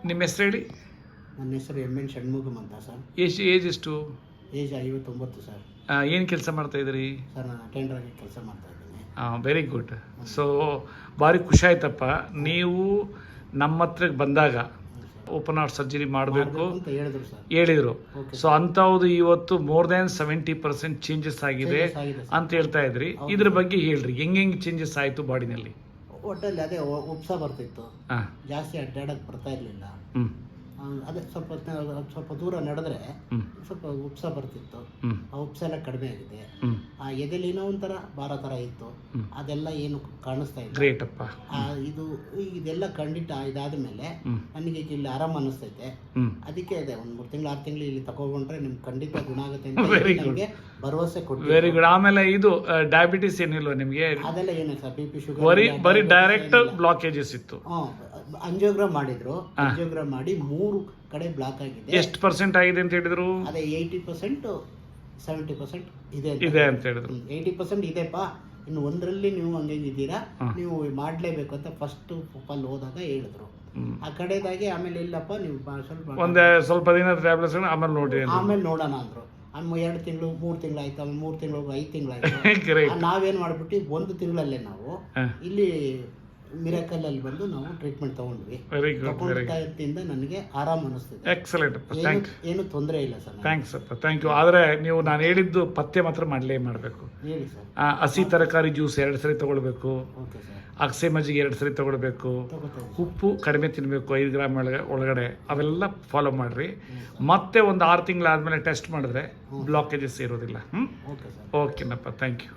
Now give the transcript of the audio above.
ನಿಮ್ಮ ಹೆಸರು ಹೇಳಿ. ನನ್ನ ಹೆಸರು ಎನ್ ಷಣ್ಮುಖಂ ಅಂತ ಸರ್. ಏಜ್ ಎಷ್ಟು? Age 59 sir. ಏನು ಕೆಲಸ ಮಾಡ್ತಾ ಇದ್ರಿ? ಸರ್ ನಾನು ಅಟೆಂಡರ್ ಆಗಿ ಕೆಲಸ ಮಾಡ್ತಾ ಇದ್ದೀನಿ. Very good. ಸೊ ಭಾರಿ ಖುಷಿ ಆಯ್ತಪ್ಪ. ನೀವು ನಮ್ಮ ಹತ್ರಕ್ಕೆ ಬಂದಾಗ ಓಪನ್ ಹಾರ್ಟ್ ಸರ್ಜರಿ ಮಾಡಬೇಕು ಅಂತ ಹೇಳಿದ್ರು ಸರ್. ಹೇಳಿದರು. ಸೊ ಅಂಥದ್ದು ಇವತ್ತು ಮೋರ್ ದ್ಯಾನ್ 70% ಚೇಂಜಸ್ ಆಗಿದೆ ಅಂತ ಹೇಳ್ತಾ ಇದ್ರಿ. ಇದ್ರ ಬಗ್ಗೆ ಹೇಳ್ರಿ, ಹೆಂಗೆ ಚೇಂಜಸ್ ಆಯಿತು ಬಾಡಿನಲ್ಲಿ? ಒಟ್ಟಲ್ಲಿ ಅದೇ ಉಪ್ಸ ಬರ್ತಿತ್ತು, ಜಾಸ್ತಿ ಅಡ್ಡಾಡಕ್ಕೆ ಬರ್ತಾ ಇರಲಿಲ್ಲ. ಅದೇ ಸ್ವಲ್ಪ ದೂರ ನಡೆದ್ರೆ ಸ್ವಲ್ಪ ಉಪ್ಸ ಬರ್ತಿತ್ತು. ಆ ಉಪ್ಸ ಎಲ್ಲ ಕಡಿಮೆ ಆಗಿದೆ. ಆ ಎದೆಲಿ ಏನೋ ಒಂಥರ ಭಾರ ಥರ ಇತ್ತು, ಅದೆಲ್ಲ ಏನು ಕಾಣಿಸ್ತಾ ಇಲ್ಲ. ಗ್ರೇಟ್ ಅಪ್ಪ. ಇದೆಲ್ಲ ಖಂಡಿತ ಇದಾದ ಮೇಲೆ ನನಗೆ ಇಲ್ಲಿ ಆರಾಮ ಅನ್ನಿಸ್ತೈತೆ. ಅದಕ್ಕೆ ಇದೆ 1 3 ತಿಂಗಳು 6 ತಿಂಗಳು ಇಲ್ಲಿ ತಗೊಂಡ್ರೆ ನಿಮ್ಗೆ ಖಂಡಿತ ಗುಣ ಆಗುತ್ತೆ ಅಂತ ನನಗೆ ಭರವಸೆ ಕೊಟ್ಟು. Very good. ಆಮೇಲೆ ಇದು ಡಯಾಬಿಟಿಸ್ ಏನಿಲ್ವ ನಿಮಗೆ? ಅದೆಲ್ಲ ಏನೇ ಸರ್, BP ಶುಗರ್ ಬರೀ ಡೈರೆಕ್ಟ್ ಬ್ಲಾಕೇಜಸ್ ಇತ್ತು. ಅಂಜಿಯೋಗ್ರಾಮ್ ಮಾಡಿದ್ರು. ಅಂಜಿಯೋಗ್ರಾಮ್ ಮಾಡಿ 3 ಕಡೆ ಬ್ಲಾಕ್ ಆಗಿದೆ. ಎಷ್ಟು % ಆಗಿದೆ ಅಂತ ಹೇಳಿದ್ರು? ಅದೇ 80% 70% ಇದೆ ಅಂತ ಹೇಳಿದ್ರು. 80% ಇದೆಪ್ಪ, ಇನ್ನು 1ರಲ್ಲಿ ನೀವು ಹಂಗಿದ್ದೀರಾ, ನೀವು ಮಾಡಲೇಬೇಕು ಅಂತ ಫಸ್ಟ್ ಅಲ್ಲಿ ಹೋದಾಗ ಹೇಳಿದ್ರು. ಆ ಕಡೆದಾಗಿ ಆಮೇಲೆ ಇಲ್ಲಪ್ಪ ನೀವು ಸ್ವಲ್ಪ ದಿನ ಟ್ಯಾಬ್ಲೆಟ್ಸ್ ಆಮೇಲೆ ನೋಡೋಣ ಅಂದ್ರು. 2 ತಿಂಗಳು 3 ತಿಂಗಳು ಆಯ್ತು, ಆಮೇಲೆ 3 ತಿಂಗಳು 5 ತಿಂಗಳು ಆಯ್ತು. ನಾವೇನ್ ಮಾಡ್ಬಿಟ್ಟು 1 ತಿಂಗಳಲ್ಲೇ ನಾವು ಇಲ್ಲಿ ಮಿರಾಕಲ್ ಅಲ್ಲಿ ಬಂದು ನಾವು ಟ್ರೀಟ್ಮೆಂಟ್ ತಗೊಂಡ್ವಿ. ತಗೊಂಡಿಂದ ನನಗೆ ಆರಾಮ ಅನಿಸ್ತಿದೆ. ಎಕ್ಸಲೆಂಟ್. ಏನು ತೊಂದರೆ ಇಲ್ಲ ಸರ್. ಥ್ಯಾಂಕ್ಸ್ ಅಪ್ಪ, ಥ್ಯಾಂಕ್ ಯು. ಆದರೆ ನೀವು ನಾನು ಹೇಳಿದ್ದು ಪಥ್ಯ ಮಾತ್ರ ಮಾಡಬೇಕು. ಹೇಳಿ ಸರ್. ಹಸಿ ತರಕಾರಿ ಜ್ಯೂಸ್ 2 ಸರಿ ತಗೊಳ್ಬೇಕು. Okay sir. ಅಗಸೆ ಮಜ್ಜಿಗೆ 2 ಸರಿ ತಗೊಳ್ಬೇಕು. ಉಪ್ಪು ಕಡಿಮೆ ತಿನ್ನಬೇಕು, 5 ಗ್ರಾಮ್ ಒಳಗಡೆ. ಅವೆಲ್ಲ ಫಾಲೋ ಮಾಡಿರಿ. ಮತ್ತೆ ಒಂದು 6 ತಿಂಗಳಾದ್ಮೇಲೆ ಟೆಸ್ಟ್ ಮಾಡಿದ್ರೆ ಬ್ಲಾಕೇಜಸ್ ಇರೋದಿಲ್ಲ. ಓಕೆನಪ್ಪ, ಥ್ಯಾಂಕ್ ಯು.